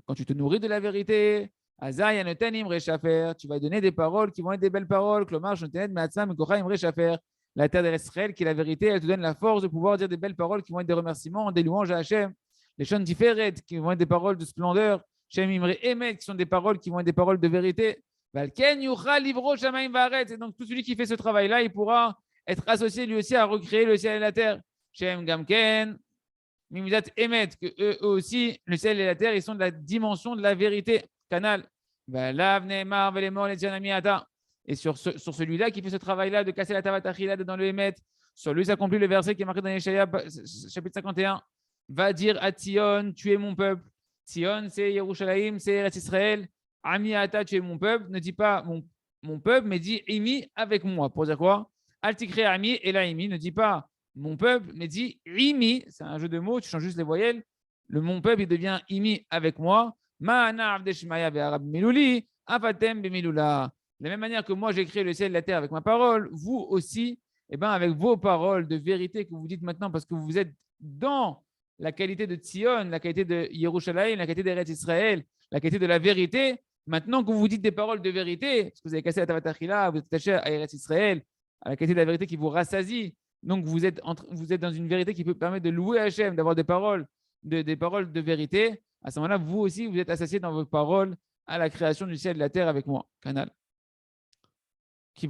Quand tu te nourris de la vérité, Azai anoten imre shafer. Tu vas donner des paroles qui vont être des belles paroles. Klomar shotenet maatzam kocha imre shafer. La terre d'Israël, qui est la vérité, elle te donne la force de pouvoir dire des belles paroles qui vont être des remerciements, des louanges à Hachem. Les chants différents qui vont être des paroles de splendeur. Shem imre emet, qui sont des paroles qui vont être des paroles de vérité. Valken yuchal livro shamaim vaaretz. Et donc tout celui qui fait ce travail-là, il pourra être associé lui aussi à recréer le ciel et la terre. Shem gamken. Mimidat Emet, que eux aussi, le ciel et la terre, ils sont de la dimension de la vérité. Canal. Et sur celui-là qui fait ce travail-là de casser la tavatachila dans le Emet, sur lui s'accomplit le verset qui est marqué dans Yeshaya, chapitre 51. Va dire à Tzion, tu es mon peuple. Tzion, c'est Yerushalayim, c'est Eretz Israël. Amiata, tu es mon peuple. Ne dis pas mon peuple, mais dis Imi avec moi. Pour dire quoi? Altikre Ami et la Imi. Ne dis pas mon peuple, mais dis Imi, c'est un jeu de mots, tu changes juste les voyelles. Le mon peuple, il devient Imi avec moi. Ma'ana avdeshmaya ve'arab miluli, afatem bemilula. De la même manière que moi, j'ai créé le ciel et la terre avec ma parole, vous aussi, eh ben, avec vos paroles de vérité que vous dites maintenant, parce que vous êtes dans la qualité de Tzion, la qualité de Yerushalayim, la qualité d'Eretz Israël, la qualité de la vérité. Maintenant que vous dites des paroles de vérité, parce que vous avez cassé la tavatachila, vous êtes attaché à Eretz Israël, à la qualité de la vérité qui vous rassasie. Donc, vous êtes dans une vérité qui peut permettre de louer Hachem, d'avoir des paroles de vérité. À ce moment-là, vous aussi, vous êtes associés dans vos paroles à la création du ciel et de la terre avec moi. Canal. Une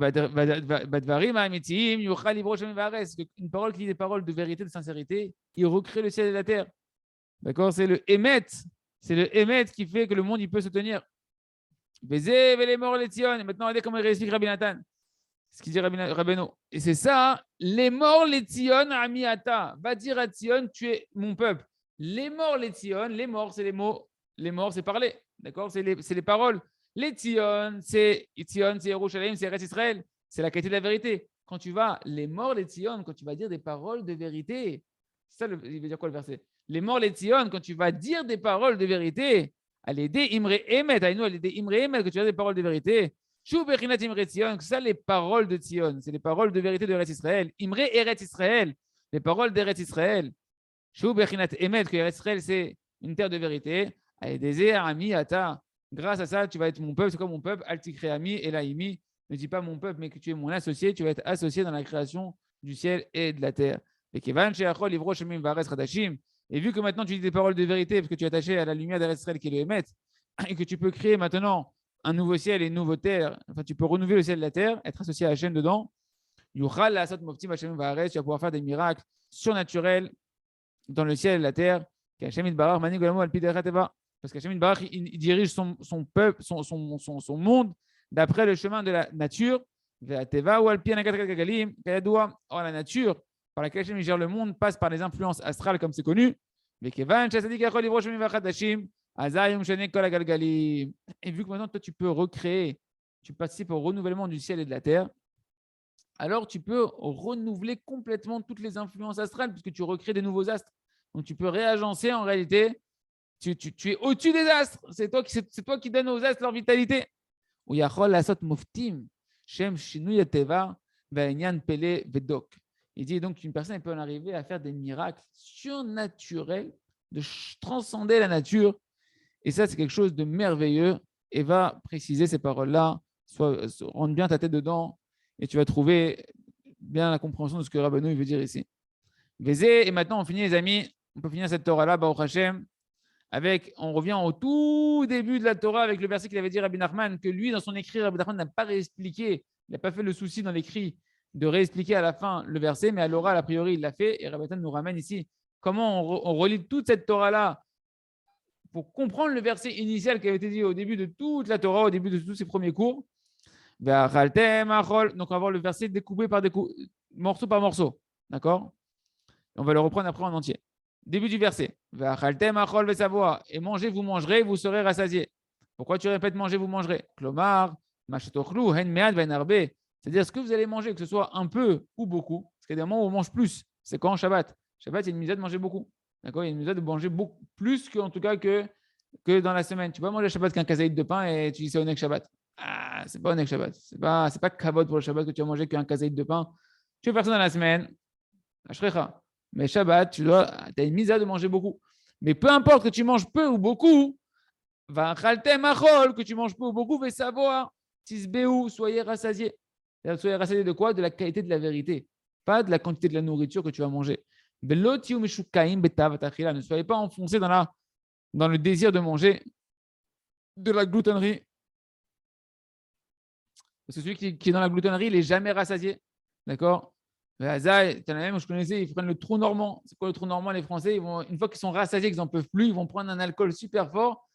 parole qui dit des paroles de vérité, de sincérité, il recrée le ciel et la terre. D'accord? C'est le émet. C'est le émet qui fait que le monde il peut se tenir. Et maintenant, regardez comment il réexplique Rabbi Nathan. Ce qu'il dit Rabbeinu. Et c'est ça, les morts, les Tzion, Amiata. Va dire à Tzion, tu es mon peuple. Les morts, les Tzion, les morts, c'est les mots. Les morts, c'est parler. D'accord? C'est les paroles. Les Tzion, c'est Yerushalayim, c'est Eretz Israël. C'est la qualité de la vérité. Quand tu vas, les morts, les Tzion, quand tu vas dire des paroles de vérité. C'est ça, il veut dire quoi le verset? Les morts, les Tzion, quand tu vas dire des paroles de vérité, à l'aider Imre Emet, à nous, à l'aider Imre Emet, que tu as des paroles de vérité. C'est ça les paroles de Tzion, c'est les paroles de vérité de Eretz Israël. Imre Eretz Israël, les paroles d'Eretz Israël. Emet, que Eretz Israël c'est une terre de vérité. Grâce à ça, tu vas être mon peuple. C'est quoi mon peuple? Altikre Ami et Laimi. Ne dis pas mon peuple, mais que tu es mon associé. Tu vas être associé dans la création du ciel et de la terre. Et vu que maintenant tu dis des paroles de vérité, parce que tu es attaché à la lumière d'Eretz Israël qui est le Emet, et que tu peux créer maintenant un nouveau ciel et une nouvelle terre, enfin tu peux renouveler le ciel et la terre, être associé à Hachem dedans, tu vas pouvoir faire des miracles surnaturels dans le ciel et la terre, parce qu'Hachem il dirige son peuple, son monde d'après le chemin de la nature, or la nature par laquelle Hachem gère le monde passe par les influences astrales comme c'est connu, et vu que maintenant, toi, tu peux recréer, tu participes au renouvellement du ciel et de la terre, alors tu peux renouveler complètement toutes les influences astrales, puisque tu recrées des nouveaux astres. Donc, tu peux réagencer en réalité. Tu es au-dessus des astres. C'est toi qui donnes aux astres leur vitalité. Il dit donc qu'une personne peut en arriver à faire des miracles surnaturels, de transcender la nature. Et ça, c'est quelque chose de merveilleux. Et va préciser ces paroles-là, rentre bien ta tête dedans, et tu vas trouver bien la compréhension de ce que Rabbeinu veut dire ici. Et maintenant, on finit, les amis. On peut finir cette Torah-là, Baruch Hashem, on revient au tout début de la Torah avec le verset qu'il avait dit Rabbi Nachman, que lui, dans son écrit, Rabbi Nachman n'a pas réexpliqué, il n'a pas fait le souci dans l'écrit de réexpliquer à la fin le verset, mais à l'oral, a priori, il l'a fait. Et Rabbi Nachman nous ramène ici comment on relit toute cette Torah-là pour comprendre le verset initial qui avait été dit au début de toute la Torah, au début de tous ses premiers cours. Donc, on va voir le verset découpé par morceau par morceau. D'accord? On va le reprendre après en entier. Début du verset. Et mangez, vous mangerez, vous serez rassasiés. Pourquoi tu répètes mangez, vous mangerez? Klomar, c'est-à-dire ce que vous allez manger, que ce soit un peu ou beaucoup. Parce qu'il y a des moments où on mange plus. C'est quand Shabbat. Shabbat, il y a une misère de manger beaucoup. D'accord? Il y a une misère de manger beaucoup plus en tout cas que dans la semaine. Tu peux manger Shabbat qu'un kazaïd de pain et tu dis c'est Onek Shabbat. Ah, c'est pas Onek Shabbat. C'est pas kavod pour le Shabbat que tu vas manger qu'un kazaïd de pain. Tu veux faire ça dans la semaine. Ashrecha. Mais Shabbat, tu as une misère de manger beaucoup. Mais peu importe que tu manges peu ou beaucoup, Va chaltem achol, que tu manges peu ou beaucoup, mais savoir. Tisbeu, soyez rassasiés. Soyez rassasiés de quoi? De la qualité de la vérité, pas de la quantité de la nourriture que tu vas manger. Ne soyez pas enfoncés dans le désir de manger de la gloutonnerie. Parce que celui qui est dans la gloutonnerie, il n'est jamais rassasié. D'accord? Le hasard, tu en as même, je connaissais, ils prennent le trou normand. C'est quoi le trou normand? Les Français, une fois qu'ils sont rassasiés, qu'ils n'en peuvent plus, ils vont prendre un alcool super fort.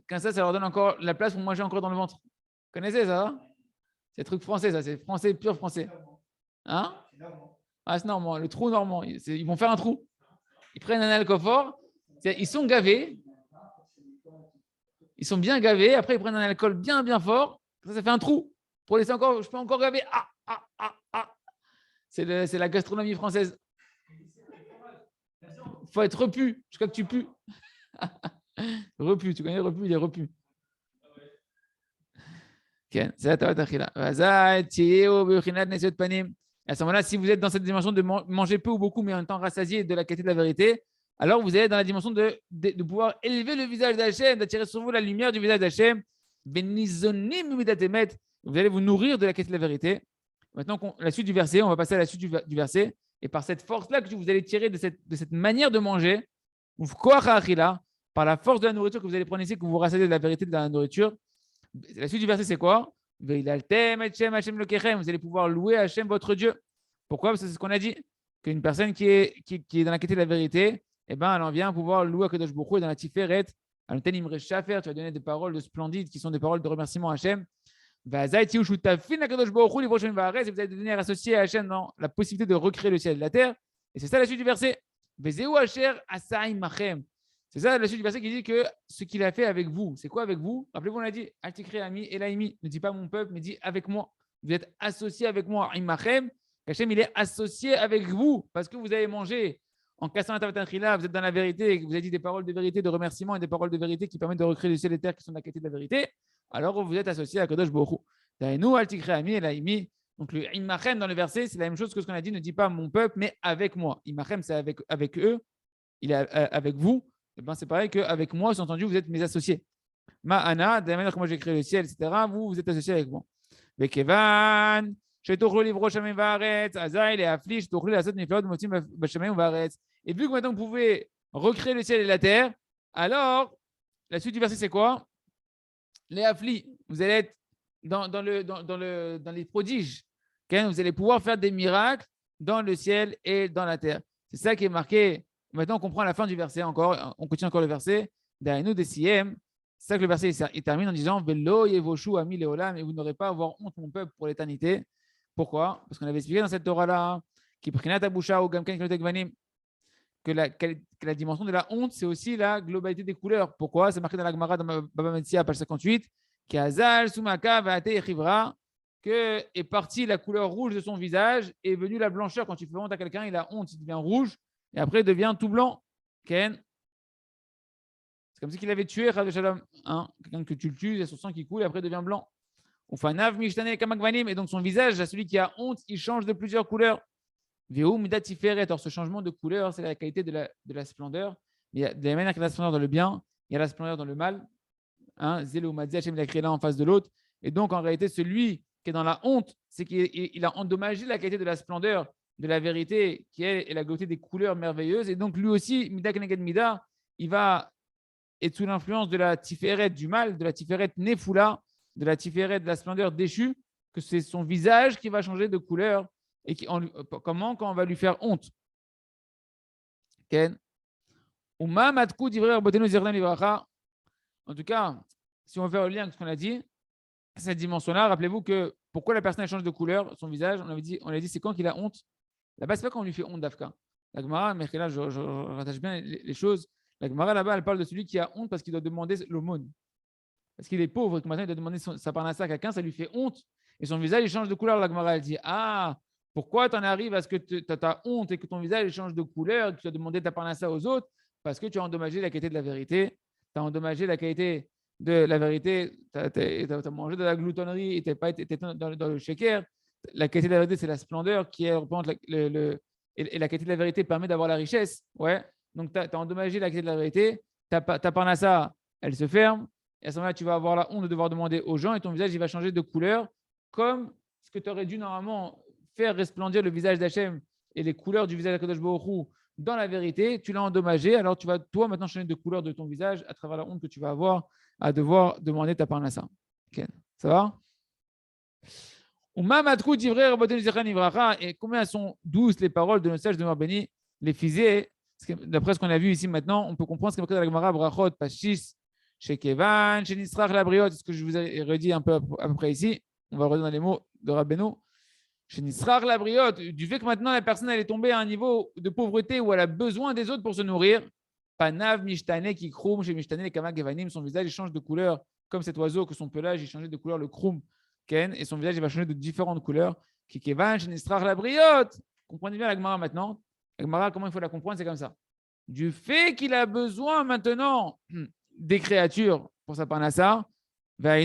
Comme ça leur donne encore la place pour manger encore dans le ventre. Vous connaissez ça? C'est un truc français, ça. C'est français, pur français. Hein? Ah, c'est normand. Le trou normand. Ils vont faire un trou. Ils prennent un alcool fort. Ils sont gavés. Ils sont bien gavés. Après, ils prennent un alcool bien, bien fort. Ça fait un trou. Pour laisser encore, je peux encore gaver. C'est la gastronomie française. Il faut être repu. Jusqu'à que tu pues. Repu. Tu connais repu? Il est repu. Okay. C'est la Tachila. À ce moment-là, si vous êtes dans cette dimension de manger peu ou beaucoup, mais en même temps rassasié de la qualité de la vérité, alors vous êtes dans la dimension de pouvoir élever le visage d'Hachem, d'attirer sur vous la lumière du visage d'Hachem. Vous allez vous nourrir de la qualité de la vérité. Maintenant, la suite du verset, on va passer à la suite du verset. Et par cette force-là que vous allez tirer de cette manière de manger, par la force de la nourriture que vous allez prendre ici, que vous rassasiez de la vérité de la nourriture, la suite du verset, c'est quoi? Vous allez pouvoir louer Hachem, votre Dieu. Pourquoi? Parce que c'est ce qu'on a dit. Qu'une personne qui est dans la qualité de la vérité, eh ben, elle en vient pouvoir louer Akadosh Baruch Hu et dans la Tiferet. Tu vas donner des paroles splendides qui sont des paroles de remerciement à Hachem. Et vous allez devenir associé à Hachem dans la possibilité de recréer le ciel et la terre. Et c'est ça la suite du verset. C'est ça la suite du verset qui dit que ce qu'il a fait avec vous, c'est quoi avec vous? Rappelez-vous, on a dit Altikri Ami et Laimi. Ne dis pas mon peuple, mais dis avec moi. Vous êtes associé avec moi. Imachem, Hachem, il est associé avec vous parce que vous avez mangé en cassant la Tavat Trila, vous êtes dans la vérité et que vous avez dit des paroles de vérité, de remerciement et des paroles de vérité qui permettent de recréer le ciel et la terre qui sont de la qualité de la vérité. Alors vous êtes associé à Kadosh Baruch Hu. Nous, Altikri Ami et Laimi. Donc le Imachem dans le verset, c'est la même chose que ce qu'on a dit. Ne dis pas mon peuple, mais avec moi. Imachem, c'est avec eux. Il est avec vous. Eh ben, c'est pareil qu'avec moi, entendu, vous êtes mes associés. Ma'ana, de la manière que moi j'ai créé le ciel, etc., vous êtes associés avec moi. Vekevan, et vu que maintenant vous pouvez recréer le ciel et la terre, alors la suite du verset c'est quoi? Les afflis, vous allez être dans les prodiges. Okay? Vous allez pouvoir faire des miracles dans le ciel et dans la terre. C'est ça qui est marqué. Maintenant, on comprend la fin du verset encore. On continue encore le verset. Dainu Desiem. C'est ça que le verset il termine en disant Velo Yevoshu Ami Leolam. Et vous n'aurez pas à avoir honte, mon peuple, pour l'éternité. Pourquoi? Parce qu'on avait expliqué dans cette Torah-là que la dimension de la honte, c'est aussi la globalité des couleurs. Pourquoi? C'est marqué dans la Gemara, dans Baba Metzia, page 58, qu'Azal, Sumaka, Vaate et Chivra, que est partie la couleur rouge de son visage et est venue la blancheur. Quand tu fais honte à quelqu'un, il a honte, il devient rouge. Et après, il devient tout blanc. Ken. C'est comme si qu'il avait tué Shalom. Hein? Quelqu'un que tu le tues, il y a son sang qui coule et après il devient blanc. Et donc son visage, à celui qui a honte, il change de plusieurs couleurs. Alors ce changement de couleur, c'est la qualité de la splendeur. Mais il y a de la manière qu'il y a la splendeur dans le bien, il y a la splendeur dans le mal. Zélo Madzi, Hachem l'a créé l'un en face de l'autre. Et donc en réalité, celui qui est dans la honte, c'est qu'il a endommagé la qualité de la splendeur de la vérité qui est la beauté des couleurs merveilleuses. Et donc lui aussi, Mida Keneged Mida, il va être sous l'influence de la tiferet du mal, de la tiferet Nefula, de la tiferet de la splendeur déchue, que c'est son visage qui va changer de couleur. Et comment? Quand on va lui faire honte. Ken. En tout cas, si on veut faire le lien avec ce qu'on a dit, cette dimension-là, rappelez-vous que pourquoi la personne change de couleur, son visage, on a dit c'est quand il a honte. Là-bas, ce n'est pas quand on lui fait honte d'Afka. La Gemara, mais là, je rattache bien les choses. La Gemara, là-bas, elle parle de celui qui a honte parce qu'il doit demander l'aumône. Parce qu'il est pauvre et que maintenant, il doit demander sa parnassa à quelqu'un, ça lui fait honte. Et son visage, il change de couleur. La Gemara, elle dit pourquoi tu en arrives à ce que tu as honte et que ton visage change de couleur et que tu as demandé ta parnassa aux autres? Parce que tu as endommagé la qualité de la vérité. Tu as endommagé la qualité de la vérité. Tu as mangé de la gloutonnerie et tu n'es pas été dans le shaker. La qualité de la vérité, c'est la splendeur qui représente et la qualité de la vérité permet d'avoir la richesse. Ouais. Donc, tu as endommagé la qualité de la vérité. Ta parnassa, elle se ferme. Et à ce moment-là, tu vas avoir la honte de devoir demander aux gens et ton visage il va changer de couleur comme ce que tu aurais dû normalement faire resplendir le visage d'Hachem et les couleurs du visage d'Akadosh Baruch Hu dans la vérité, tu l'as endommagé. Alors tu vas toi maintenant changer de couleur de ton visage à travers la honte que tu vas avoir à devoir demander ta parnassa. Okay. Ça va? Et combien sont douces les paroles de nos sages de béni, les fisés. D'après ce qu'on a vu ici maintenant, on peut comprendre ce qu'il y a dans la Gemara, Brachot, Pashis, chez Kevan, chez Nisrach, la Briot, ce que je vous ai redit un peu à peu près ici. On va redire dans les mots de Rabbeinu. Chez Nisrach, la Briot, du fait que maintenant la personne elle est tombée à un niveau de pauvreté où elle a besoin des autres pour se nourrir. Panav, Mishtane, qui kroum, chez Mishtane, les Kamak Evanim, son visage il change de couleur, comme cet oiseau que son pelage il changeait de couleur, le kroum. Et son visage il va changer de différentes couleurs. Kikevan, Shenistrach la briotte. Comprenez bien la Gemara maintenant. La Gemara, comment il faut la comprendre, c'est comme ça. Du fait qu'il a besoin maintenant des créatures pour sa parnassa,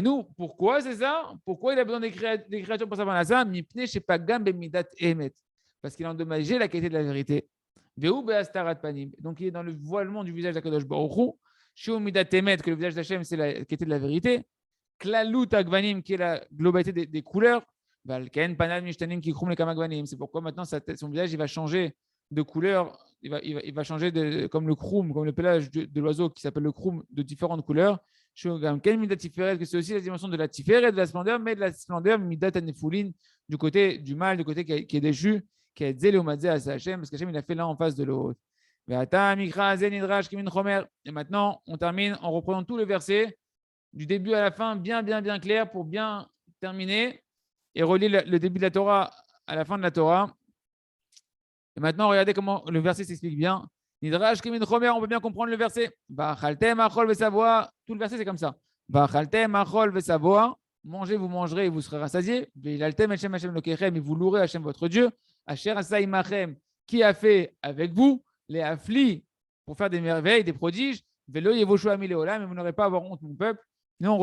nous, pourquoi c'est ça? Pourquoi il a besoin des créatures pour sa parnassa? Mipne shepagam bemidat emet. Parce qu'il a endommagé la qualité de la vérité. Donc il est dans le voilement du visage d'Akadosh Baruch Hu. Sheu midat emet, que le visage d'Hachem c'est la qualité de la vérité. Klalut Agvanim, qui est la globalité des couleurs. Valken, Panad, Mishtanim, qui krum les Kamagvanim. C'est pourquoi maintenant son visage il va changer de couleur. Il va changer comme le krum, comme le pelage de l'oiseau qui s'appelle le krum, de différentes couleurs. Que c'est aussi la dimension de la tiferet, de la splendeur, mais de la splendeur, midat anefulin, du côté du mal, du côté qui est déchu, qui est zélomadze à Hachem, parce qu'Hachem il a fait l'un en face de l'autre. Et maintenant, on termine en reprenant tout le verset du début à la fin, bien clair pour bien terminer et relier le début de la Torah à la fin de la Torah. Et maintenant, regardez comment le verset s'explique bien. Nidrash Kimin Chomer, on peut bien comprendre le verset. Vachaltem achol vesavoa. Tout le verset, c'est comme ça. Vachaltem achol vesavoa. Mangez, vous mangerez et vous serez rassasiés. Veilaltem Hashem Hashem lokechem, et vous louerez Hashem votre Dieu. Asher asai machem, qui a fait avec vous les afflis pour faire des merveilles, des prodiges. Velo yevoshu amileolam, mais vous n'aurez pas à avoir honte, mon peuple. Nous, on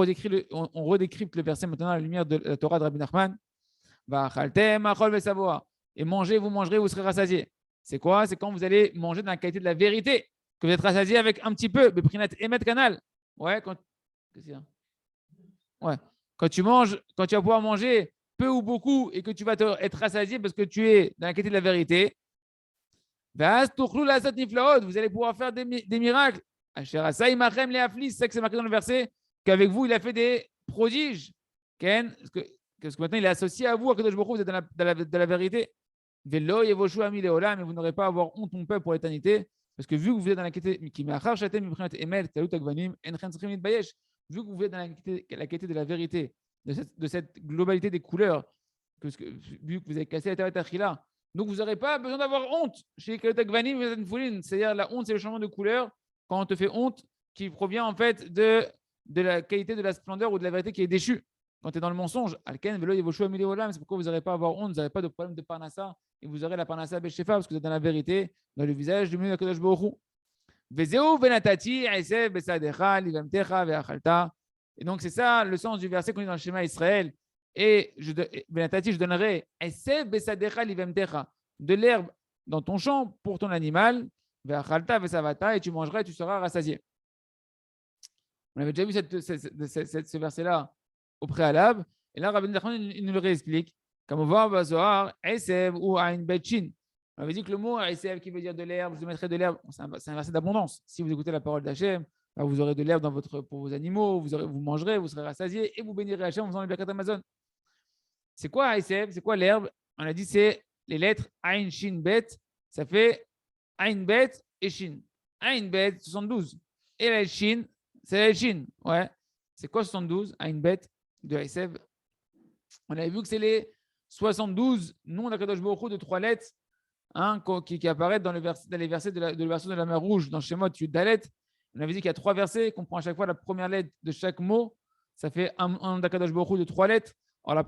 redécrypte le verset maintenant à la lumière de la Torah de Rabbi Nachman. Et mangez, vous mangerez, vous serez rassasiés. C'est quoi? C'est quand vous allez manger dans la qualité de la vérité, que vous êtes rassasié avec un petit peu. Ouais, quand tu manges, quand tu vas pouvoir manger peu ou beaucoup et que tu vas être rassasié parce que tu es dans la qualité de la vérité, vous allez pouvoir faire des miracles. C'est ça que c'est marqué dans le verset, qu'avec vous, il a fait des prodiges. Parce que maintenant, il est associé à vous, à Kadosh Baruch Hu, vous êtes dans la vérité. Mais vous n'aurez pas à avoir honte, mon peuple, pour l'éternité. Parce que vu que vous êtes dans la qualité, vu que vous êtes dans la qualité de la vérité, de cette globalité des couleurs, vu que vous avez cassé la Tavat Achila, donc vous n'aurez pas besoin d'avoir honte. C'est-à-dire la honte, c'est le changement de couleur quand on te fait honte qui provient en fait de la qualité de la splendeur ou de la vérité qui est déchue. Quand tu es dans le mensonge, c'est pourquoi vous n'aurez pas à avoir honte, vous n'aurez pas de problème de parnassa et vous aurez la parnassa Beshefa parce que vous êtes dans la vérité, dans le visage du milieu de Kadosh Baruch Hu. Et donc c'est ça le sens du verset qu'on dit dans le schéma Israël. Et je donnerai de l'herbe dans ton champ pour ton animal, et tu mangeras et tu seras rassasié. On avait déjà vu ce verset-là au préalable, et là Rabbi Nachman il nous le réexplique. Comme on voit Zohar, Esev ou Ain Betchin. On avait dit que le mot Esev qui veut dire de l'herbe, je mettrai de l'herbe, c'est un verset d'abondance. Si vous écoutez la parole d'Hachem, vous aurez de l'herbe pour vos animaux, vous mangerez, vous serez rassasiés et vous bénirez Hachem en faisant les Birkat Amazon. C'est quoi Esev? C'est quoi l'herbe? On a dit c'est les lettres Ain, Shin, Bet. Ça fait Ain, Bet et Shin. Ain, Bet, 72. Et la Shin, c'est la Shin. Ouais. C'est quoi 72? Ain, Bet de Esev. On avait vu que c'est les 72 noms d'Akadosh Baruch Hu de 3 lettres qui apparaissent dans les versets de la version de la mer Rouge, dans Shemot Dalet. On avait dit qu'il y a 3 versets, qu'on prend à chaque fois la première lettre de chaque mot. Ça fait un nom d'Akadosh Baruch Hu de 3 lettres. Alors, la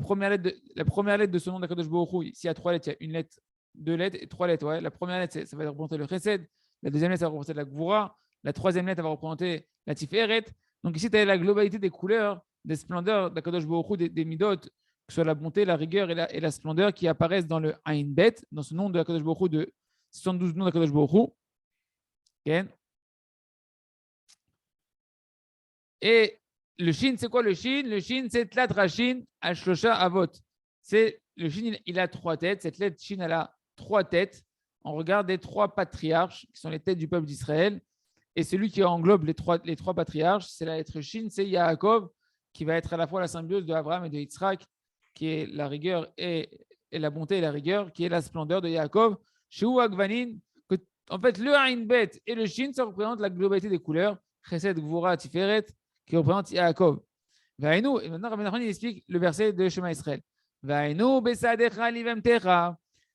première lettre de ce nom d'Akadosh Baruch Hu, s'il y a 3 lettres, il y a une lettre, 2 lettres et 3 lettres. Ouais. La première lettre, ça va représenter le Chesed. La deuxième lettre, ça va représenter la Gvura. La troisième lettre, ça va représenter la Tiferet. Donc, ici, tu as la globalité des couleurs, des splendeurs d'Akadosh Baruch Hu, des midot, que ce soit la bonté, la rigueur et la splendeur qui apparaissent dans le Ain Bet, dans ce nom de Akadosh Baruch Hu, de 72 noms d'Akadosh Baruch Hu. Okay. Et Le shin, c'est quoi le shin? Le shin, c'est tlat rashin al shlosha avot. C'est le shin, il a 3 têtes. Cette lettre shin, elle a 3 têtes. On regarde les 3 patriarches qui sont les têtes du peuple d'Israël. Et celui qui englobe les trois patriarches, c'est la lettre shin, c'est Yaakov, qui va être à la fois la symbiose de Abraham et de Yitzhak, qui est la rigueur et la bonté et la rigueur, qui est la splendeur de Yaakov. Chez Agvanin, en fait, le Ain Bet et le Shin, ça représente la globalité des couleurs. Chesed, Gvura, Tiferet, qui représente Yaakov. Et maintenant, Rabbi Nachman, il explique le verset de Shema Israël.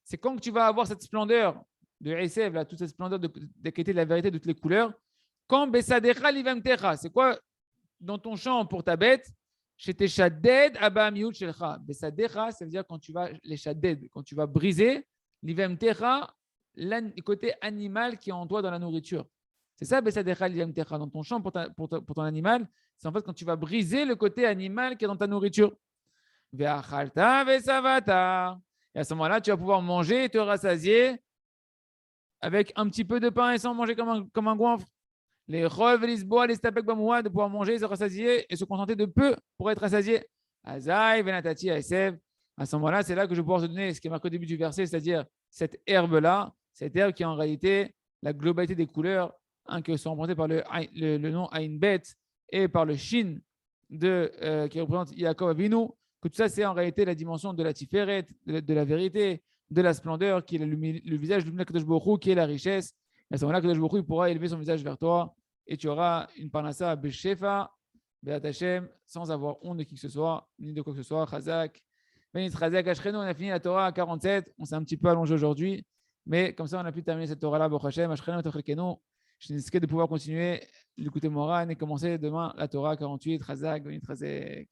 C'est quand tu vas avoir cette splendeur de Esev, toute cette splendeur de qualité de la vérité de toutes les couleurs. Quand Besadecha Livemtecha, c'est quoi dans ton champ pour ta bête? Chez tes Shadded Abba Miut Shelcha. Besadecha, ça veut dire quand tu vas les Shadded, quand tu vas briser, Livemtecha, le côté animal qui est en toi dans la nourriture. C'est ça, Besadecha Livemtecha, dans ton champ pour ton animal. C'est en fait quand tu vas briser le côté animal qui est dans ta nourriture. Ve'achalta ve'savata. Et à ce moment-là, tu vas pouvoir manger et te rassasier avec un petit peu de pain et sans manger comme un goinfre. Les rêves, les lisboa, les stapek bamoua, de pouvoir manger, se rassasier et se contenter de peu pour être rassasié. Azaï, venatati, asev. À ce moment-là, c'est là que je vais pouvoir te donner ce qui est marqué au début du verset, c'est-à-dire cette herbe-là, cette herbe qui est en réalité la globalité des couleurs, que sont représentées par le nom Ain Bet et par le Shin qui représente Yaakov Avinu, que tout ça, c'est en réalité la dimension de la Tiferet, de la vérité, de la splendeur, qui est le visage de Kadosh Baruch Hu, qui est la richesse. Et à ce moment-là, Kadosh Baruch Hu pourra élever son visage vers toi et tu auras une parnassa Beshefa, Be'at Hashem, sans avoir honte de qui que ce soit, ni de quoi que ce soit. Chazak. Benit Chazak Ashrenu, on a fini la Torah à 47. On s'est un petit peu allongé aujourd'hui, mais comme ça, on a pu terminer cette Torah-là, Baruch Hashem. Ashrenu, Tachelkenu. Je n'hésite de pouvoir continuer l'écouter Moran et commencer demain la Torah 48. Chazak, Benit Chazak.